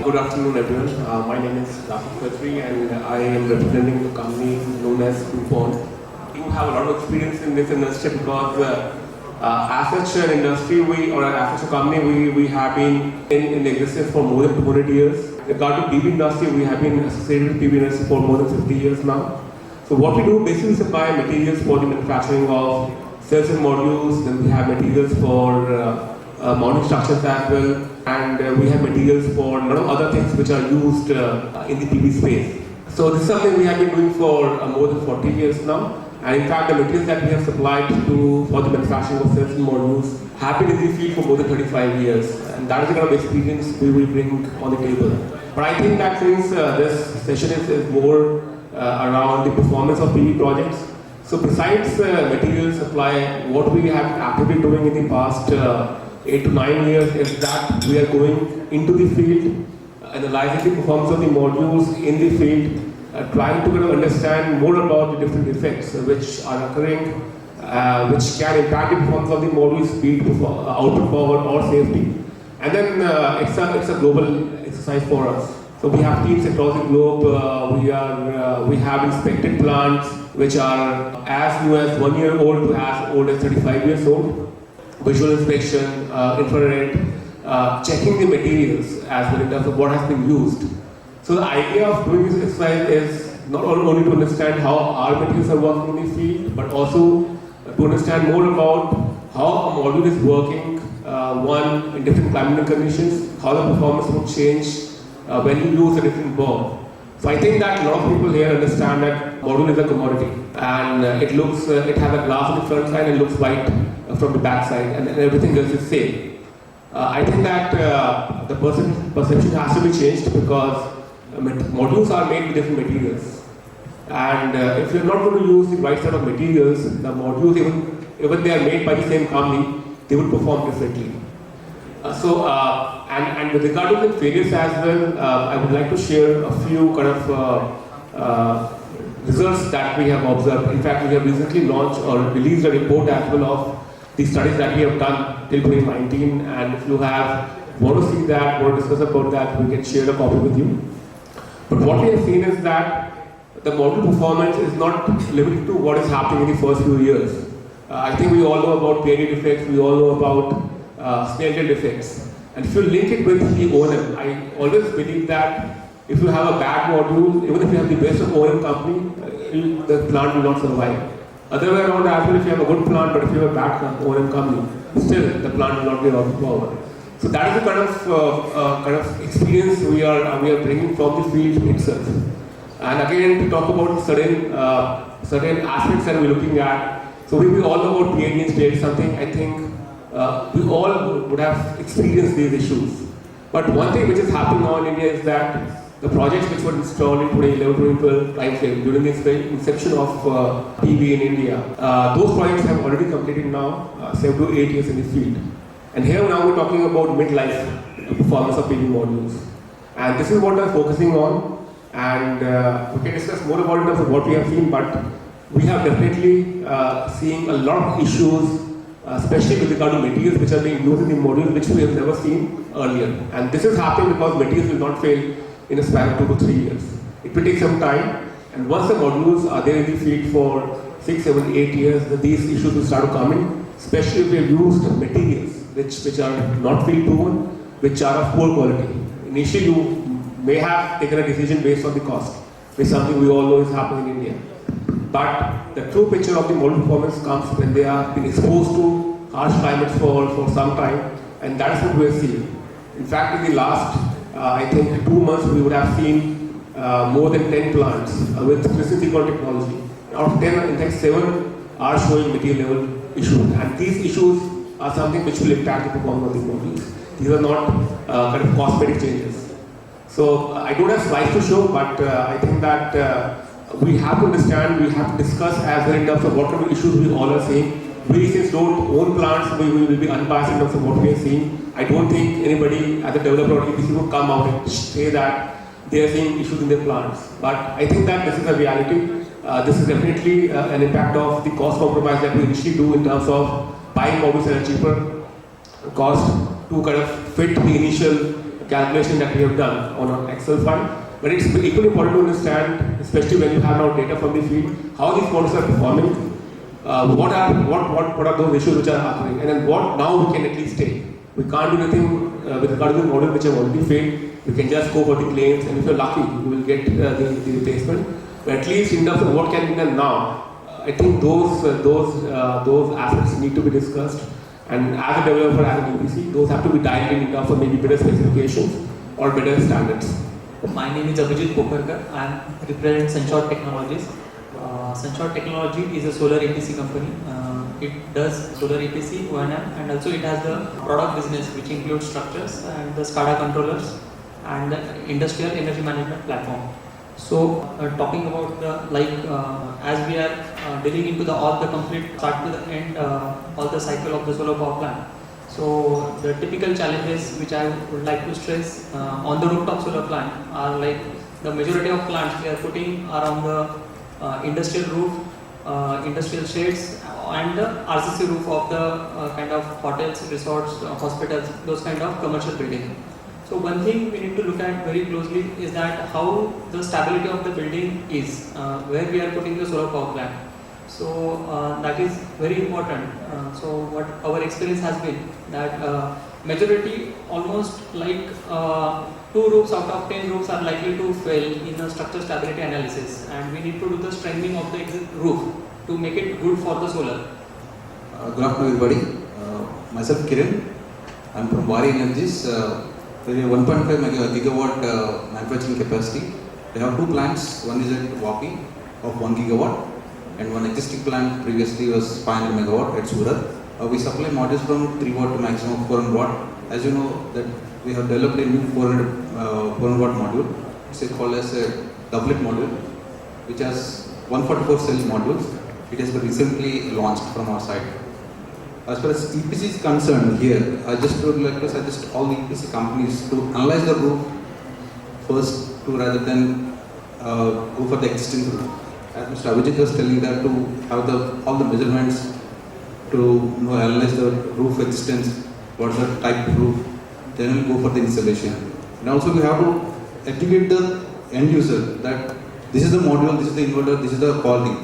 Good afternoon, everyone. My name is Rahul Khatri, and I am representing the company known as DuPont. You have a lot of experience in this industry because, as such an industry, as such a company, we have been in existence for more than 200 years. Regarding PV industry, we have been associated with PV industry for more than 50 years now. So what we do basically supply materials for the manufacturing of cells and modules. Then we have materials for mounting structures as well, and we have materials for a lot of other things which are used in the PV space. So this is something we have been doing for more than 40 years now, and in fact the materials that we have supplied for the manufacturing of cells and modules have been in the field for more than 35 years, and that is the kind of experience we will bring on the table. But I think that since this session is more around the performance of PV projects, so besides material supply, what we have actively doing in the past 8 to 9 years is that we are going into the field, analyzing the performance of the modules in the field, trying to kind of understand more about the different effects which are occurring, which can impact the performance of the module, speed, output power or safety. And then it's a global exercise for us. So we have teams across the globe. We have inspected plants which are as new as 1 year old to as old as 35 years old. Visual inspection, infrared, checking the materials as well in terms of what has been used. So the idea of doing this exercise is not only to understand how our materials are working in the field, but also to understand more about how a module is working, one, in different climate conditions, how the performance will change when you use a different bulb. So I think that a lot of people here understand that module is a commodity, and it has a glass on the front side and looks white from the back side, and everything else is same. I think that the perception has to be changed because modules are made with different materials, and if you're not going to use the right set of materials, the modules, even they are made by the same company, they will perform differently. And with regard to the failures as well, I would like to share a few kind of results that we have observed. In fact, we have recently launched or released a report as well of the studies that we have done till 2019, and if you want to see that or discuss about that, we can share a copy with you. But what we have seen is that the module performance is not limited to what is happening in the first few years. I think we all know about period defects, we all know about snail defects. And if you link it with the O&M, I always believe that if you have a bad module, even if you have the best of O&M company, the plant will not survive. Other way around as well, if you have a good plant, but if you have a bad O&M company, still the plant will not be output power. So that is the kind of experience we are bringing from the field itself. And again, to talk about certain aspects that we're looking at. So we all know about PAD installation, something I think we all would have experienced these issues. But one thing which is happening now in India is that the projects which were installed in 2011, 2012 timeframe during the inception of PV in India, those projects have already completed now 7 to 8 years in the field. And here now we're talking about mid-life performance of PV modules. And this is what we're focusing on. And we can discuss more about it in terms of what we have seen, but we have definitely seen a lot of issues, especially with regard to materials which are being used in the modules which we have never seen earlier. And this is happening because materials will not fail in a span of 2 to 3 years. It will take some time, and once the modules are there in the field for 6, 7, 8 years, these issues will start coming, especially if we have used materials which are not field proven, which are of poor quality. Initially you may have taken a decision based on the cost, which is something we all know is happening in India. But the true picture of the module performance comes when they are being exposed to harsh climates for some time, and that is what we are seeing. In fact, in the last I think 2 months we would have seen more than 10 plants with crystal silicon technology. Out of 10, in fact 7 are showing material level issues, and these issues are something which will impact the performance of the modules. These are not kind of cosmetic changes. So I don't have slides to show, but I think that we have to understand, we have to discuss as well in terms of what kind of issues we all are seeing. We since don't own plants, we will be unbiased in terms of what we are seeing. I don't think anybody as a developer or EPC would come out and say that they are seeing issues in their plants. But I think that this is a reality. This is definitely an impact of the cost compromise that we initially do in terms of buying modules at a cheaper cost to kind of fit the initial calculation that we have done on an Excel file. But it's equally important to understand, especially when you have now data from the field, how these models are performing, what are those issues which are happening, and then what now we can at least take. We can't do anything with regard to the model which have already failed. We can just go for the claims, and if you're lucky, you will get the replacement. But at least in terms of what can be done now, I think those aspects need to be discussed. And as a developer, as an EPC, those have to be dialed in terms of maybe better specifications or better standards. My name is Abhijit Pokarkar. I represent Sanchor Technologies. Sanchor Technology is a solar EPC company. It does solar EPC, O&M, and also it has the product business which includes structures and the SCADA controllers and the industrial energy management platform. So talking about the as we are digging into all the complete start to the end, all the cycle of the solar power plant. So the typical challenges which I would like to stress on the rooftop solar plant are like the majority of plants we are putting are on the industrial roof, industrial shades, and the RCC roof of the kind of hotels, resorts, hospitals, those kind of commercial buildings. So one thing we need to look at very closely is that how the stability of the building is, where we are putting the solar power plant. So that is very important. So what our experience has been that majority, almost like 2 roofs out of 10 roofs are likely to fail in a structure stability analysis, and we need to do the strengthening of the roof to make it good for the solar. Good afternoon, everybody. Myself Kiran. I'm from Vari Energies. We have 1.5 gigawatt manufacturing capacity. We have 2 plants. One is at Vapi of 1 gigawatt, and one existing plant previously was 500 megawatt at Surat. We supply modules from 3 watt to maximum 400 watt. As you know that we have developed a new 400 watt module. It's called as a doublet module, which has 144 cell modules. It has been recently launched from our side. As far as EPC is concerned here, I just would like to suggest all the EPC companies to analyze the roof first rather than go for the existing roof. As Mr. Abhijit was telling that to have all the measurements to analyze the roof existence, what's the type of roof, then we'll go for the installation. And also we have to educate the end user that this is the module, this is the inverter, this is the quality.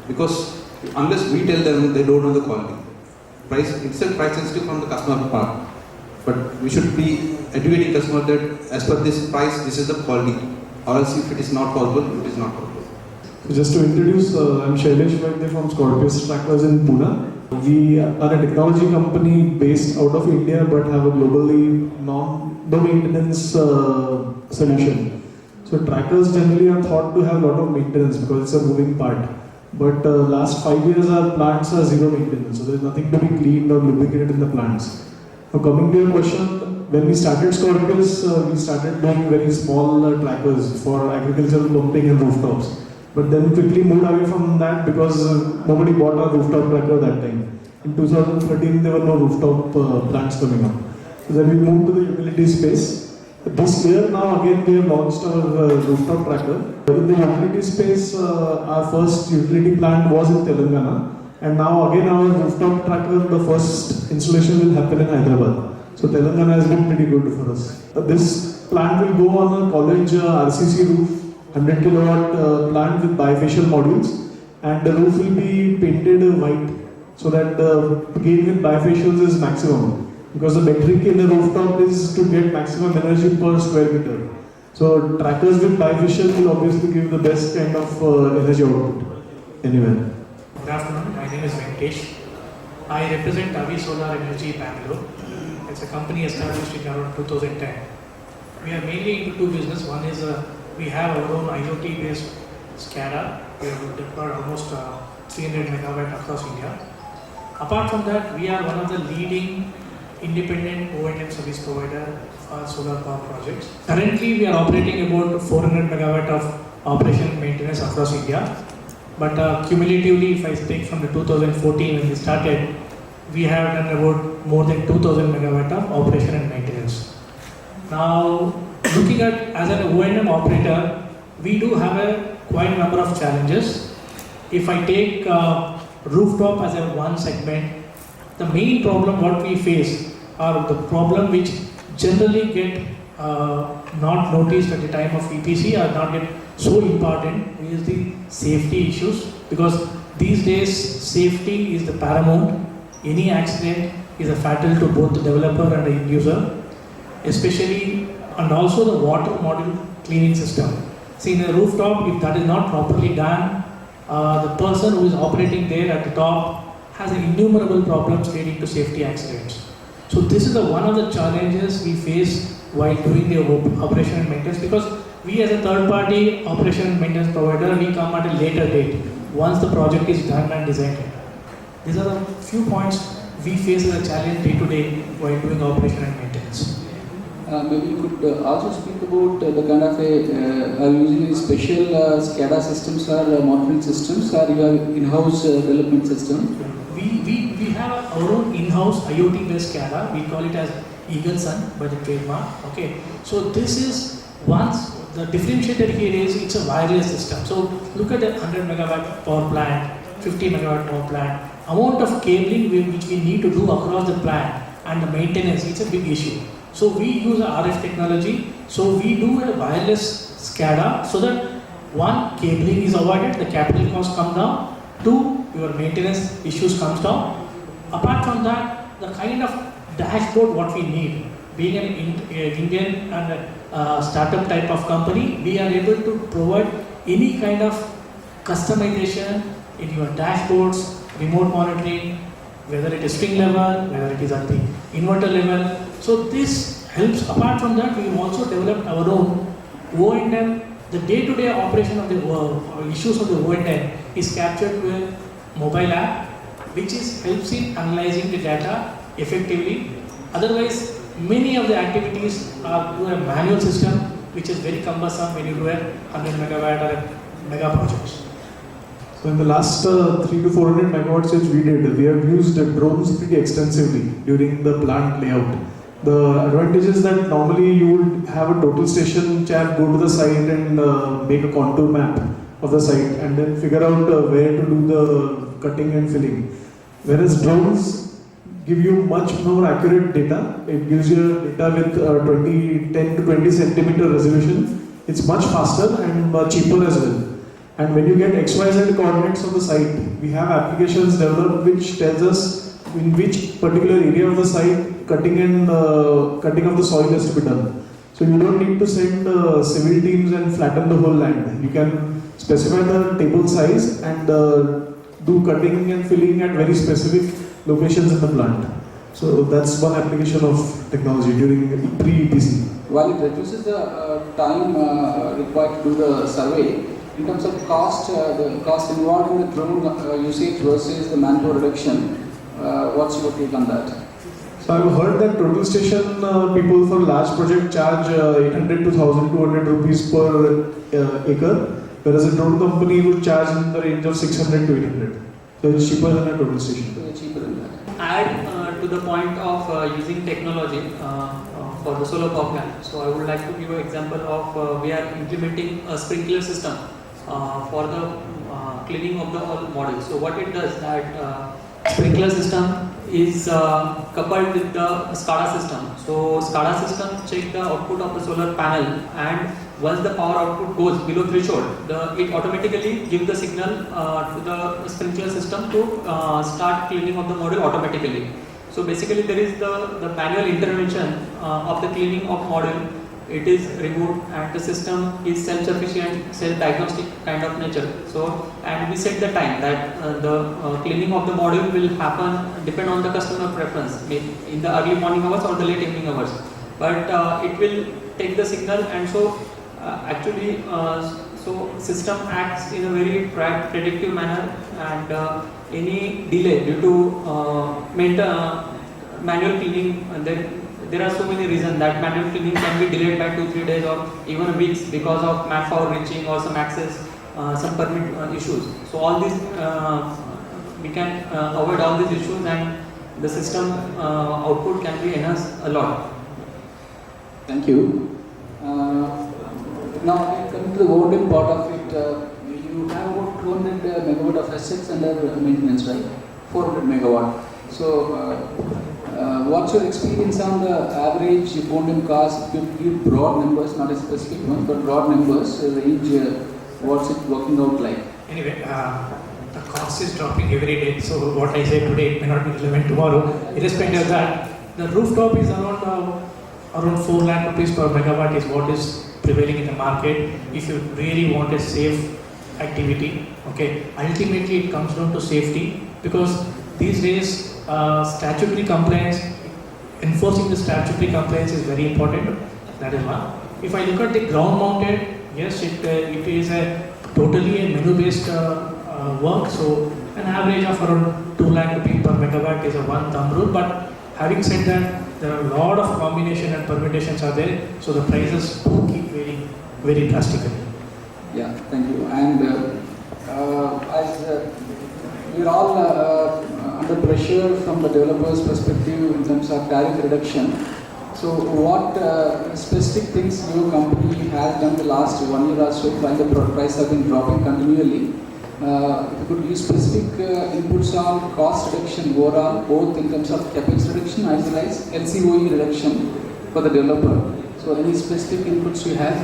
Because unless we tell them, they don't know the quality. Price itself price sensitive from the customer part, but we should be educating customer that as per this price, this is the quality, or else if it is not possible, it is not possible. So just to introduce, I'm Shailesh Vaidya from Scorpius Trackers in Pune. We are a technology company based out of India but have a globally no maintenance solution. So trackers generally are thought to have a lot of maintenance because it's a moving part. But last 5 years our plants are zero maintenance, so there's nothing to be cleaned or lubricated in the plants. Now coming to your question, when we started Scorpius, we started doing very small trackers for agricultural pumping and rooftops. But then quickly moved away from that because nobody bought a rooftop tracker that time. In 2013 there were no rooftop plants coming up. So then we moved to the utility space. This year now again we have launched our rooftop tracker. In the utility space, our first utility plant was in Telangana, and now again our rooftop tracker, the first installation will happen in Hyderabad. So Telangana has been pretty good for us. This plant will go on a college RCC roof, 100 kilowatt plant with bifacial modules, and the roof will be painted white so that the gain with bifacials is maximum. Because the metric in the rooftop is to get maximum energy per square meter. So trackers with bifacial will obviously give the best kind of energy output anywhere. Good afternoon, my name is Venkatesh. I represent Avi Solar Energy Bangalore. It's a company established in around 2010. We are mainly into 2 business. One is we have our own IoT based SCADA. We have deployed almost 300 megawatt across India. Apart from that, we are one of the leading independent O&M service provider for solar power projects. Currently, we are operating about 400 megawatt of operation and maintenance across India. But cumulatively, if I take from the 2014 when we started, we have done about more than 2000 megawatt of operation and maintenance. Now, looking at as an O&M operator, we do have quite a number of challenges. If I take rooftop as a one segment, the main problem what we face are the problem which generally get not noticed at the time of EPC or not yet so important is the safety issues, because these days safety is the paramount. Any accident is a fatal to both the developer and the end user, especially, and also the water module cleaning system. See, in a rooftop, if that is not properly done, the person who is operating there at the top has innumerable problems leading to safety accidents. So this is one of the challenges we face while doing the operation and maintenance, because we as a third party operation and maintenance provider, we come at a later date once the project is done and designed. These are the few points we face as a challenge day to day while doing operation and maintenance. Maybe you could also speak about the kind of are you using any special SCADA systems or monitoring systems, or you have in-house development systems? We have our own in-house IoT based SCADA. We call it as Eagle Sun by the trademark. Okay, so this is once the differentiator here is it's a wireless system. So look at the 100 megawatt power plant, 50 megawatt power plant. Amount of cabling which we need to do across the plant and the maintenance, it's a big issue. So we use a RF technology. So we do a wireless SCADA so that one, cabling is avoided, the capital cost comes down. Two, your maintenance issues comes down. Apart from that, the kind of dashboard what we need, being an Indian and a startup type of company, we are able to provide any kind of customization in your dashboards, remote monitoring, whether it is string level, whether it is at the inverter level. So this helps. Apart from that, we have also developed our own O&M. The day-to-day operation of the issues of the O&M is captured with mobile app, which helps in analyzing the data effectively. Otherwise, many of the activities are through a manual system, which is very cumbersome when you do a 100 megawatt or a mega projects. So in the last 300 to 400 megawatts which we did, we have used drones pretty extensively during the plant layout. The advantage is that normally you would have a total station chap go to the site and make a contour map of the site and then figure out where to do the cutting and filling. Whereas drones give you much more accurate data. It gives you data with 10 to 20 centimeter resolution. It's much faster and cheaper as well. And when you get XYZ coordinates of the site, we have applications developed which tells us in which particular area of the site cutting of the soil has to be done. So you don't need to send civil teams and flatten the whole land. You can specify the table size and do cutting and filling at very specific locations in the plant. So that's one application of technology during pre-EPC. While it reduces the time required to do the survey, in terms of cost, the cost involved in the drone usage versus the manpower reduction, what's your take on that? So I've heard that total station people for large project charge 800 to 1200 rupees per acre, whereas a drone company would charge in the range of 600 to 800. So it's cheaper than a total station. Cheaper than that. Add to the point of using technology for the solar power plant. So I would like to give an example of we are implementing a sprinkler system for the cleaning of the all models. So what it does that sprinkler system is coupled with the SCADA system. So SCADA system check the output of the solar panel, and once the power output goes below threshold, it automatically gives the signal to the sprinkler system to start cleaning of the module automatically. So basically there is the manual intervention of the cleaning of module. It is removed and the system is self-sufficient, self-diagnostic kind of nature. So, and we set the time that the cleaning of the module will happen depend on the customer preference, maybe in the early morning hours or the late evening hours. But it will take the signal, and so actually so system acts in a very predictive manner, and any delay due to manual cleaning, there are so many reasons that manual cleaning can be delayed by 2-3 days or even weeks because of manpower reaching or some access, some permit issues. So all these we can avoid all these issues, and the system output can be enhanced a lot. Thank you. Now coming to the O&M part of it, you have about 200 megawatt of assets under maintenance, right? 400 megawatt. So What's your experience on the average bone cost? If you give broad numbers, not a specific one, but broad numbers, range, what's it working out like? Anyway, the cost is dropping every day, so what I say today may not be relevant tomorrow. Irrespective of that, the rooftop is around 4 lakh rupees per megawatt is what is prevailing in the market. If you really want a safe activity, okay, ultimately it comes down to safety, because these days statutory compliance, enforcing the statutory compliance is very important. That is one. If I look at the ground mounted, yes, it is a totally a menu based work. So an average of around 2 lakh rupees per megawatt is a one thumb rule. But having said that, there are a lot of combination and permutations are there. So the prices do keep varying very drastically. Yeah, thank you. And as we're all under pressure from the developer's perspective in terms of tariff reduction. So what specific things your company has done the last 1 year or so while the price have been dropping continually? If you could give specific inputs on cost reduction overall, both in terms of capex reduction as well as LCOE reduction for the developer. So any specific inputs you have?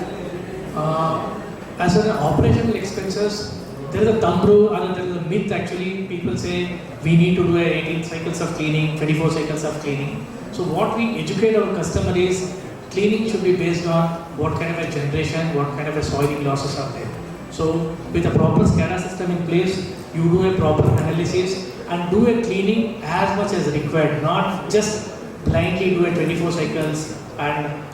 As for the operational expenses, there is a thumb rule or there is a myth actually. People say we need to do 18 cycles of cleaning, 24 cycles of cleaning. So what we educate our customer is cleaning should be based on what kind of a generation, what kind of a soiling losses are there. So with a proper SCADA system in place, you do a proper analysis and do a cleaning as much as required, not just blindly do a 24 cycles and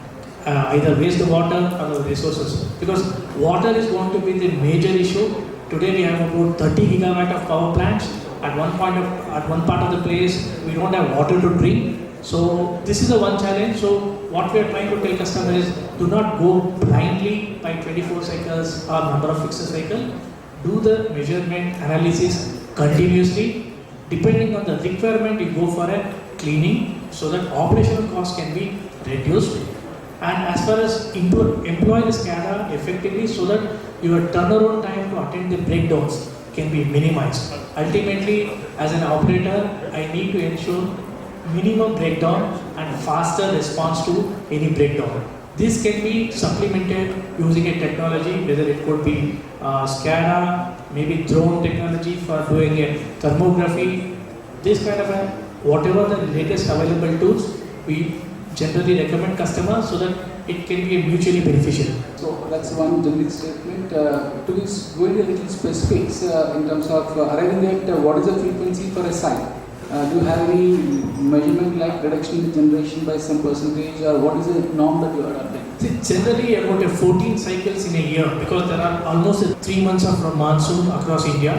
either waste the water or the resources. Because water is going to be the major issue. Today we have about 30 gigawatt of power plants. At one part of the place, we don't have water to drink. So this is the one challenge. So what we are trying to tell customers is, do not go blindly by 24 cycles or number of fixed cycle. Do the measurement analysis continuously. Depending on the requirement, you go for a cleaning so that operational cost can be reduced. And as far as employ the SCADA effectively so that your turnaround time to attend the breakdowns can be minimized. Ultimately, as an operator, I need to ensure minimum breakdown and faster response to any breakdown. This can be supplemented using a technology, whether it could be SCADA, maybe drone technology for doing a thermography. This kind of a, whatever the latest available tools, we generally recommend customers so that it can be mutually beneficial. So that's one generic statement. To be going a little specifics in terms of arriving at what is the frequency for a site? Do you have any measurement like reduction in generation by some percentage, or what is the norm that you are adopting? Generally about 14 cycles in a year, because there are almost 3 months of monsoon across India,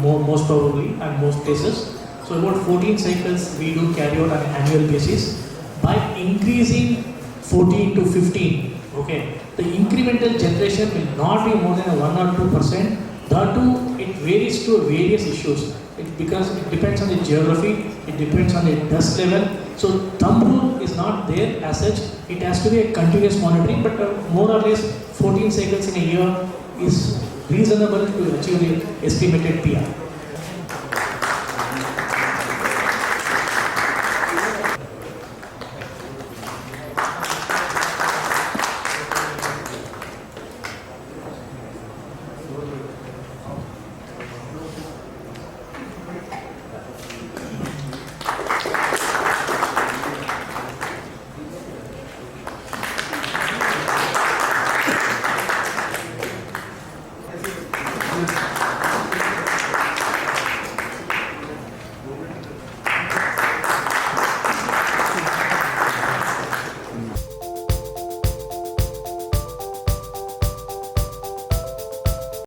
most probably, and most places. So about 14 cycles we do carry out on an annual basis. By increasing 14 to 15, okay, the incremental generation will not be more than 1 or 2%. That too, it varies to various issues. Because it depends on the geography, it depends on the dust level. So thumb rule is not there as such. It has to be a continuous monitoring, but more or less 14 cycles in a year is reasonable to achieve the estimated PR.